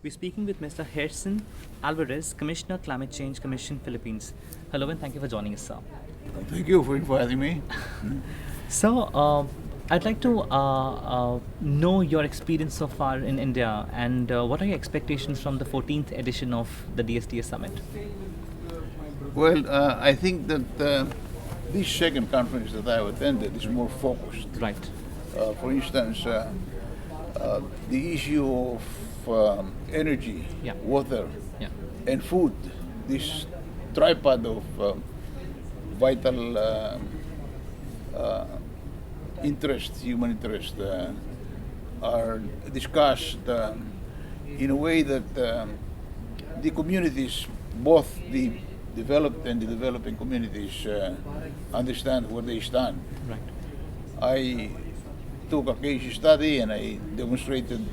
We're speaking with Mr. Heherson Alvarez, Commissioner, Climate Change Commission, Philippines. Hello and thank you for joining us, sir. Thank you for inviting me. So, I'd like to know your experience so far in India and what are your expectations from the 14th edition of the DSTS Summit? Well, I think that this second conference that I've attended is more focused. Right. For instance, the issue of energy, Yeah. water, Yeah. and food, this tripod of vital interest, human interest, are discussed in a way that the communities, both the developed and the developing communities, understand where they stand. Right. I took a case study and I demonstrated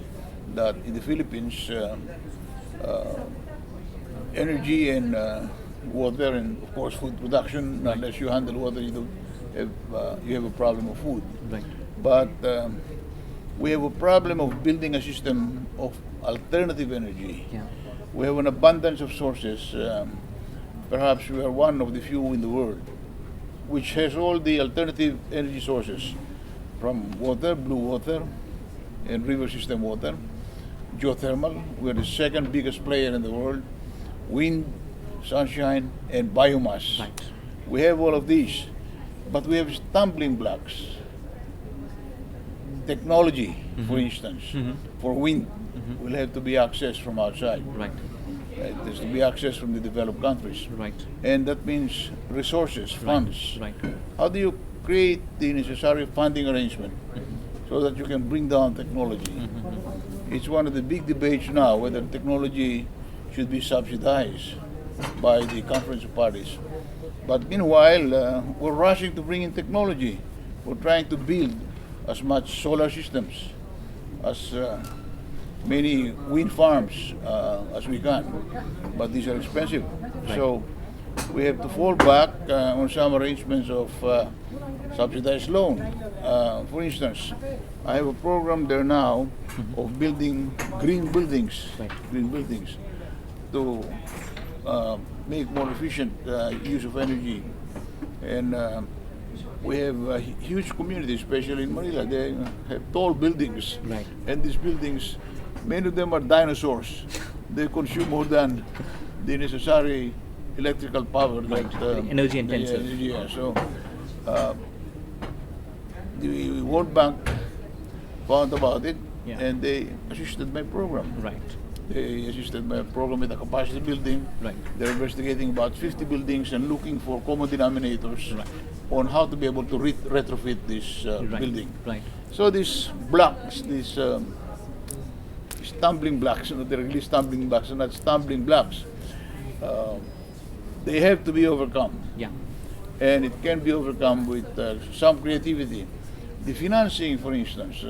that in the Philippines, energy and water and of course food production, Right. unless you handle water, you have a problem of food. Right. But we have a problem of building a system of alternative energy. Yeah. We have an abundance of sources. Perhaps we are one of the few in the world which has all the alternative energy sources, from water, blue water, and river system water, geothermal. We're the second biggest player in the world, wind, sunshine, and biomass. Right. We have all of these, but we have stumbling blocks. Technology, for instance, for wind, will have to be accessed from outside. Right. It has to be accessed from the developed countries. Right. And that means resources, funds. Right. How do you create the necessary funding arrangement so that you can bring down technology? It's one of the big debates now whether technology should be subsidized by the conference of parties. But meanwhile, we're rushing to bring in technology. We're trying to build as much solar systems, as many wind farms as we can. But these are expensive. So we have to fall back on some arrangements of subsidized loan. For instance, I have a program there now of building green buildings, Right. to make more efficient use of energy. And we have huge communities, especially in Manila. They have tall buildings, Right. and these buildings, many of them are dinosaurs. They consume more than the necessary electrical power. Right. That, Very energy intensive. Yeah. So the World Bank found about it, Yeah. and they assisted my program. Right. They assisted my program with a capacity building. Right. They're investigating about 50 buildings and looking for common denominators Right. on how to be able to retrofit this Right. building. Right. So these blocks, these stumbling blocks, they're really stumbling blocks, and not stumbling blocks. They have to be overcome, Yeah. and it can be overcome with some creativity. The financing, for instance,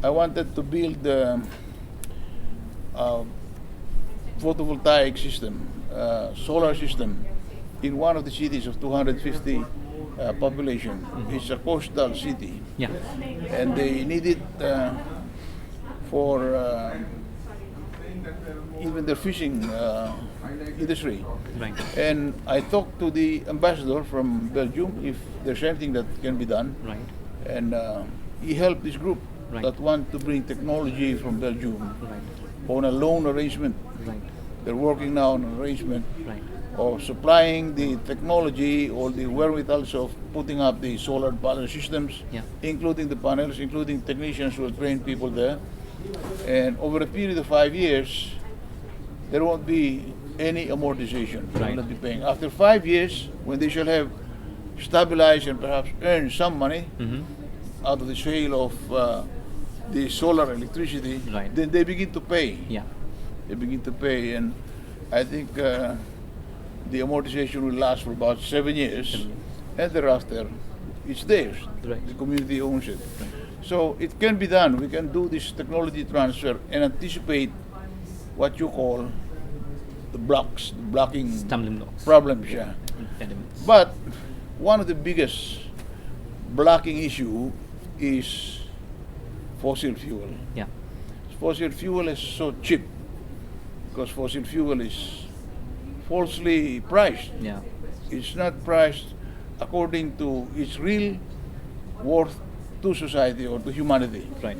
I wanted to build a photovoltaic system, solar system, in one of the cities of 250 population. It's a coastal city, Yeah. and they need it for even their fishing industry. Right. And I talked to the ambassador from Belgium if there's anything that can be done, Right. and he helped this group Right. that want to bring technology from Belgium Right. on a loan arrangement. Right. They're working now on an arrangement Right. of supplying the technology or the wherewithals of putting up the solar panel systems, Yeah. including the panels, including technicians who will train people there. And over a period of 5 years, there won't be any amortization. They will Right. not be paying. After 5 years, when they shall have stabilized and perhaps earned some money out of the sale of the solar electricity, Right. then they begin to pay. Yeah. They begin to pay, and I think the amortization will last for about 7 years, and thereafter it's theirs. Right. The community owns it. So it can be done. We can do this technology transfer and anticipate what you call the blocks, the blocking Stumbling blocks. problems. Yeah. Impediments. But one of the biggest blocking issue is fossil fuel. Yeah. Fossil fuel is so cheap because fossil fuel is falsely priced. Yeah. It's not priced according to its real worth to society or to humanity. Right.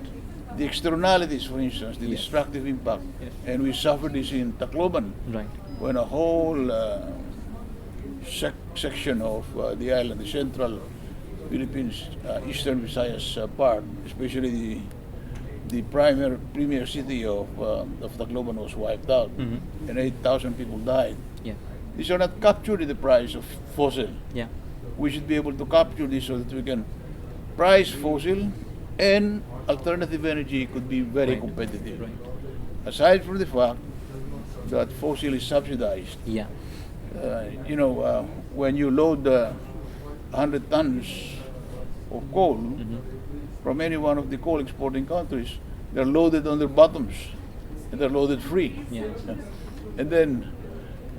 The externalities, for instance, the Yes. destructive impact, Yes. and we suffered this in Tacloban Right. when a whole section of the island, the central Philippines, eastern Visayas part, especially the premier city of Tacloban was wiped out, and 8,000 people died. Yeah. These are not captured in the price of fossil. Yeah. We should be able to capture this so that we can price fossil and alternative energy could be very Right. competitive. Right. Aside from the fact that fossil is subsidized, Yeah. when you load 100 tons of coal from any one of the coal exporting countries, they're loaded on their bottoms and they're loaded free. Yeah. And then,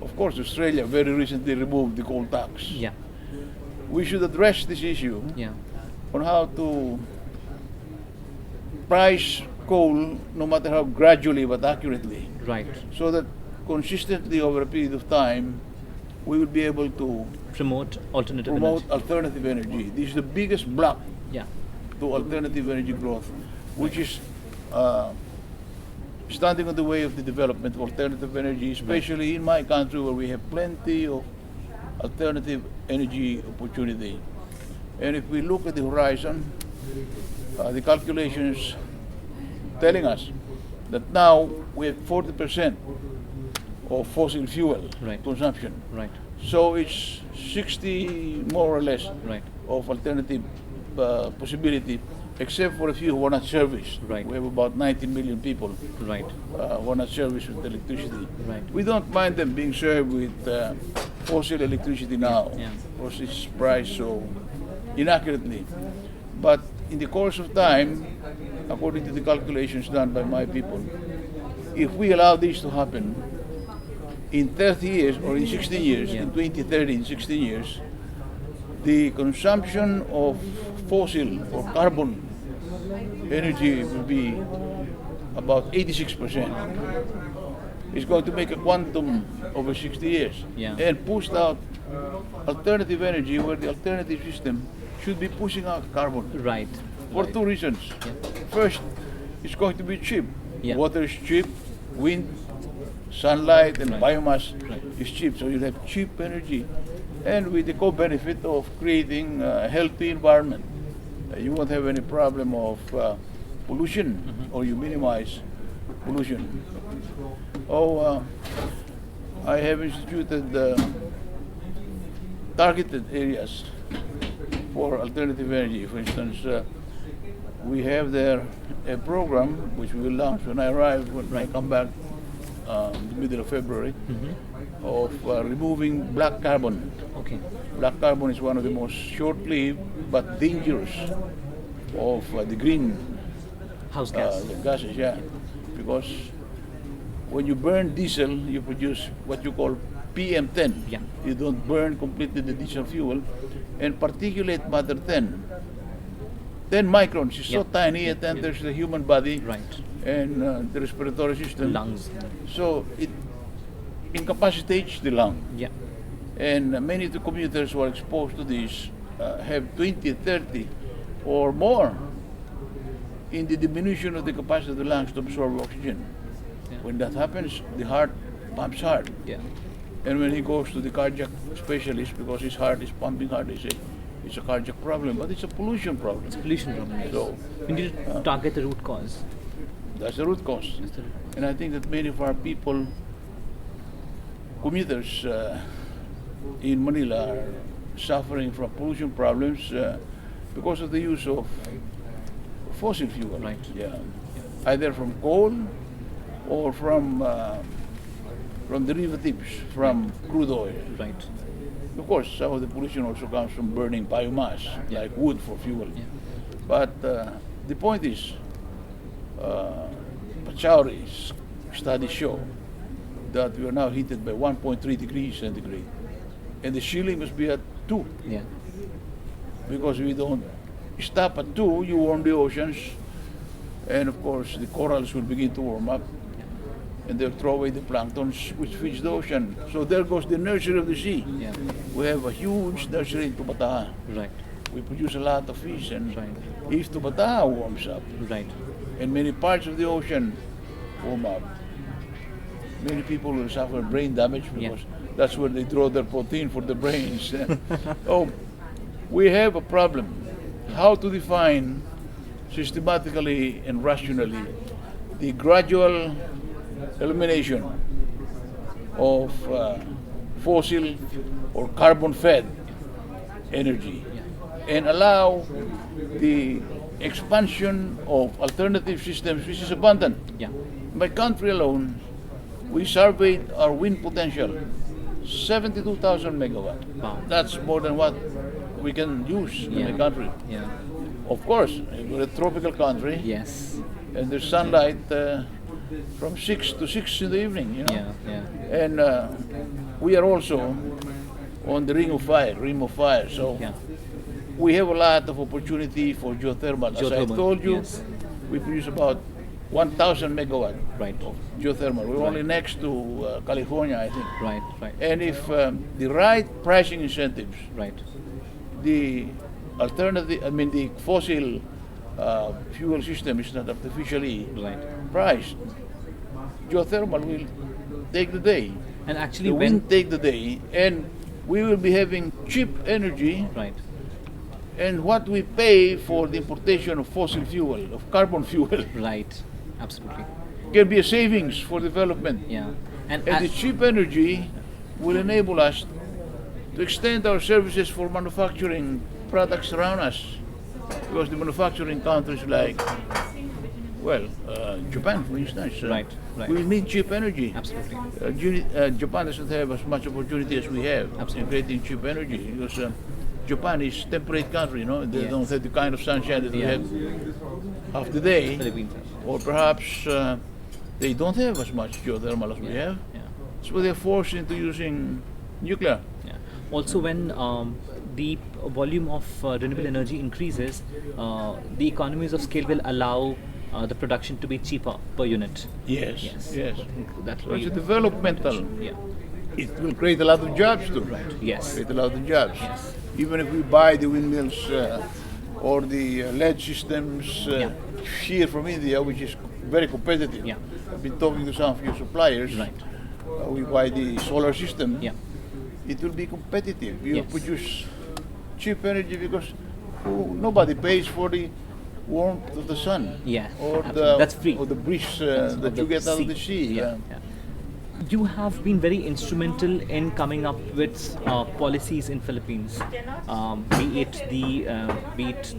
of course, Australia very recently removed the coal tax. Yeah. We should address this issue Yeah. on how to price coal, no matter how gradually but accurately, Right. so that consistently over a period of time, we will be able to Promote alternative promote energy. alternative energy. This is the biggest block Yeah. to alternative energy growth, which is standing on the way of the development of alternative energy, especially in my country where we have plenty of alternative energy opportunity. And if we look at the horizon, the calculations telling us that now we have 40% of fossil fuel Right. consumption. Right. So it's 60 more or less Right. of alternative possibility, except for a few who are not serviced. Right. We have about 19 million people Right. who are not serviced with electricity. Right. We don't mind them being served with fossil electricity now, Yeah. because it's priced so inaccurately. But in the course of time, according to the calculations done by my people, if we allow this to happen, in 30 years or in 16 years, Yeah. in 2030, in 16 years, the consumption of fossil or carbon energy will be about 86%. It's going to make a quantum over 60 years Yeah. and push out alternative energy where the alternative system should be pushing out carbon Right. for Right. two reasons. Yeah. First, it's going to be cheap. Yeah. Water is cheap, wind, sunlight, and Right. biomass Right. is cheap. So you'll have cheap energy, and with the co-benefit of creating a healthy environment. You won't have any problem of pollution, or you minimize pollution. I have instituted targeted areas for alternative energy. For instance, we have there a program which we will launch when I arrive, when I come back in the middle of February, of removing black carbon. Okay. Black carbon is one of the most short-lived but dangerous of the green House gas. gases, yeah. Because when you burn diesel, you produce what you call PM10. Yeah. You don't burn completely the diesel fuel. And particulate matter 10 microns, is so Yeah. tiny it enters the human body Right. and the respiratory system. Lungs. So it incapacitates the lung. Yeah. And many of the commuters who are exposed to this have 20, 30 or more in the diminution of the capacity of the lungs to absorb oxygen. Yeah. When that happens, the heart pumps hard. Yeah. And when he goes to the cardiac specialist, because his heart is pumping hard, they say it's a cardiac problem, but it's a pollution problem. Pollution problem. Yes. So We need to target the root cause. that's the root cause. That's the root cause. And I think that many of our people, commuters in Manila, are suffering from pollution problems because of the use of fossil fuel. Right. Yeah. Either from coal or from derivatives from crude oil. Right. Of course, some of the pollution also comes from burning biomass, Yeah. like wood for fuel. Yeah. But the point is, Pachauri's studies show that we are now heated by 1.3 degrees centigrade. And the ceiling must be at 2, Yeah. because we don't stop at 2, you warm the oceans, and of course the corals will begin to warm up. and they'll throw away the plankton which feeds the ocean. So there goes the nursery of the sea. Yeah. We have a huge nursery in Tubataha. Right. We produce a lot of fish, and Right. if Tubataha warms up, Right. and many parts of the ocean warm up, many people will suffer brain damage because that's where they draw their protein for the brains. Oh, we have a problem. How to define systematically and rationally the gradual elimination of fossil or carbon-fed energy and allow the expansion of alternative systems which is abundant. Yeah. My country alone, we surveyed our wind potential, 72,000 megawatt. Wow. That's more than what we can use in the country. Yeah. Of course, we're a tropical country, Yes. and there's sunlight from 6 to 6 in the evening, you know. Yeah. Yeah. And we are also on the ring of fire. So Yeah. we have a lot of opportunity for geothermal. As I Geothermal, told you, yes. we produce about 1,000 megawatt Right. of geothermal. We're only next to California, I think. Right. Right. And if the right pricing incentives, Right. the alternative, the fossil fuel system is not artificially Right. priced, geothermal will take the day. And actually, The when wind take the day, and we will be having cheap energy, right. and what we pay for the importation of fossil fuel, of carbon fuel, Right. Absolutely. can be a savings for development. Yeah. And And the cheap energy will enable us to extend our services for manufacturing products around us. Because the manufacturing countries like, Japan, for instance, Right, right. we need cheap energy. absolutely. Japan doesn't have as much opportunity as we have in creating cheap energy because Japan is temperate country, you know. They Yes. don't have the kind of sunshine that we Yeah. have half the day, Philippines. or perhaps they don't have as much geothermal as we have. Yeah. So they're forced into using nuclear. Yeah. Also, when the volume of renewable energy increases, the economies of scale will allow the production to be cheaper per unit. Yes, Yes. yes. That's So it's a very developmental. yeah. It will create a lot of jobs too. Yes. Create a lot of jobs. Yes. Even if we buy the windmills or the LED systems here from India, which is very competitive. Yeah. I've been talking to some of your suppliers. Right. We buy the solar system. Yeah. It will be competitive. You Yes. produce cheap energy because nobody pays for the warmth of the sun. Yeah, Or absolutely. the That's free. or the breeze Of that the you get out of the sea. Yeah. Yeah. You have been very instrumental in coming up with policies in Philippines, be it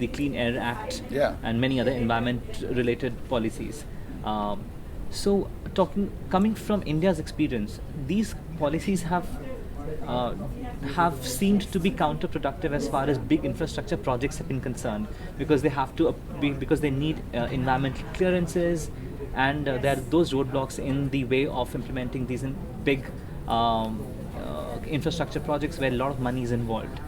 the Clean Air Act Yeah. and many other environment-related policies. So, coming from India's experience, these policies have seemed to be counterproductive as far as big infrastructure projects have been concerned, because they have to because they need environmental clearances, and there are those roadblocks in the way of implementing these big infrastructure projects where a lot of money is involved.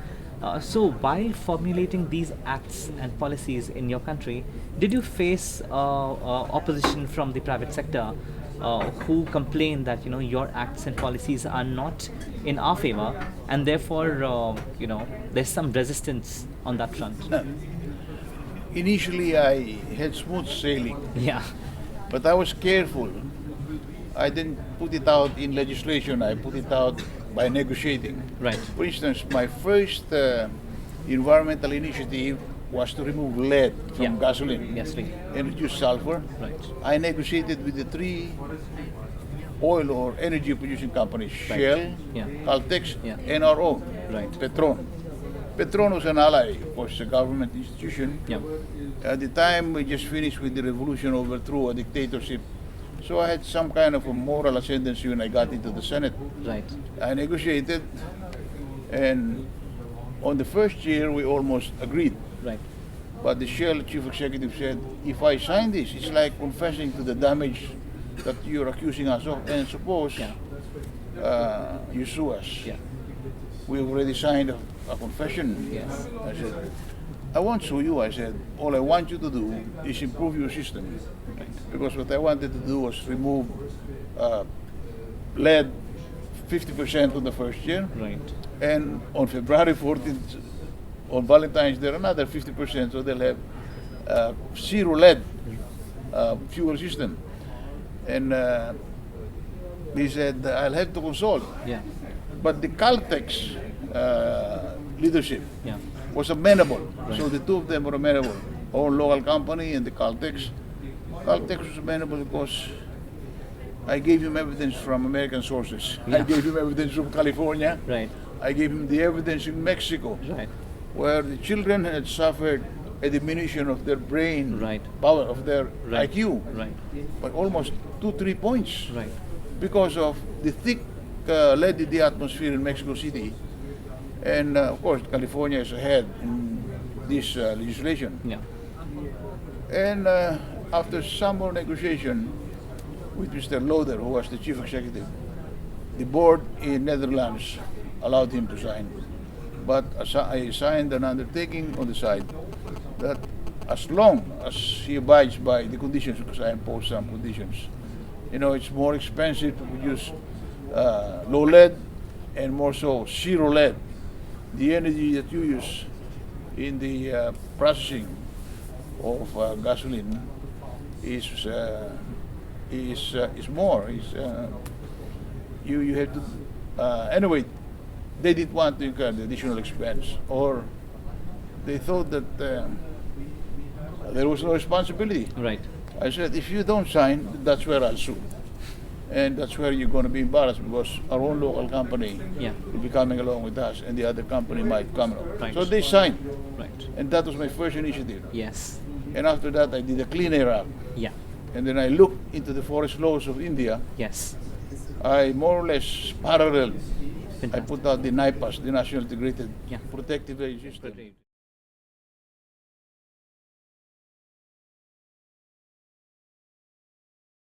So while formulating these acts and policies in your country, did you face opposition from the private sector who complain that your acts and policies are not in our favor, and therefore there's some resistance on that front? Initially, I had smooth sailing, Yeah. but I was careful. I didn't put it out in legislation. I put it out by negotiating. Right. For instance, my first environmental initiative was to remove lead from Yeah. gasoline Yes, please. and reduce sulfur. Right. I negotiated with the three oil or energy producing companies, Right. Shell, Yeah. Caltex, Yeah. and our own, Right. Petron. Petron was an ally, of course, a government institution. Yeah. At the time, we just finished with the revolution, overthrew a dictatorship. So I had some kind of a moral ascendancy when I got into the Senate. Right. I negotiated, and on the first year, we almost agreed. Right. But the Shell chief executive said, if I sign this, it's like confessing to the damage that you're accusing us of. And suppose you sue us. Yeah. We've already signed a confession. Yes. I said, I won't sue you. I said, all I want you to do is improve your system. Because what I wanted to do was remove lead 50% on the first year, Right. and on February 14th, on Valentine's Day, another 50%, so they'll have zero lead fuel system. And he said, I'll have to consult. Yeah. But the Caltex leadership Yeah. was amenable. So the two of them were amenable. Our local company and the Caltex. Caltex was amenable because I gave him evidence from American sources. I Yeah. gave him evidence from California. Right. I gave him the evidence in Mexico, Right. where the children had suffered a diminution of their brain Right. power, of their Right. IQ, Right. by almost 2-3 points, Right. because of the thick lead in the atmosphere in Mexico City. And of course, California is ahead in this legislation. Yeah. And after some more negotiation with Mr. Loder, who was the chief executive, the board in Netherlands allowed him to sign. But I signed an undertaking on the side that as long as he abides by the conditions, because I imposed some conditions, you know, it's more expensive to produce low lead and more so zero lead. The energy that you use in the processing of gasoline is more. You have to anyway. They didn't want to incur the additional expense, or they thought that there was no responsibility. Right. I said, if you don't sign, that's where I'll sue. And that's where you're going to be embarrassed, because our own local company Yeah. will be coming along with us, and the other company might come along. Right. So they signed, Right. and that was my first initiative. Yes. And after that, I did a Clean Air Act. Yeah. And then I looked into the forest laws of India. Yes. I more or less paralleled. I Fantastic. put out the NIPAS, the National Integrated Yeah. Protective Area System. Great.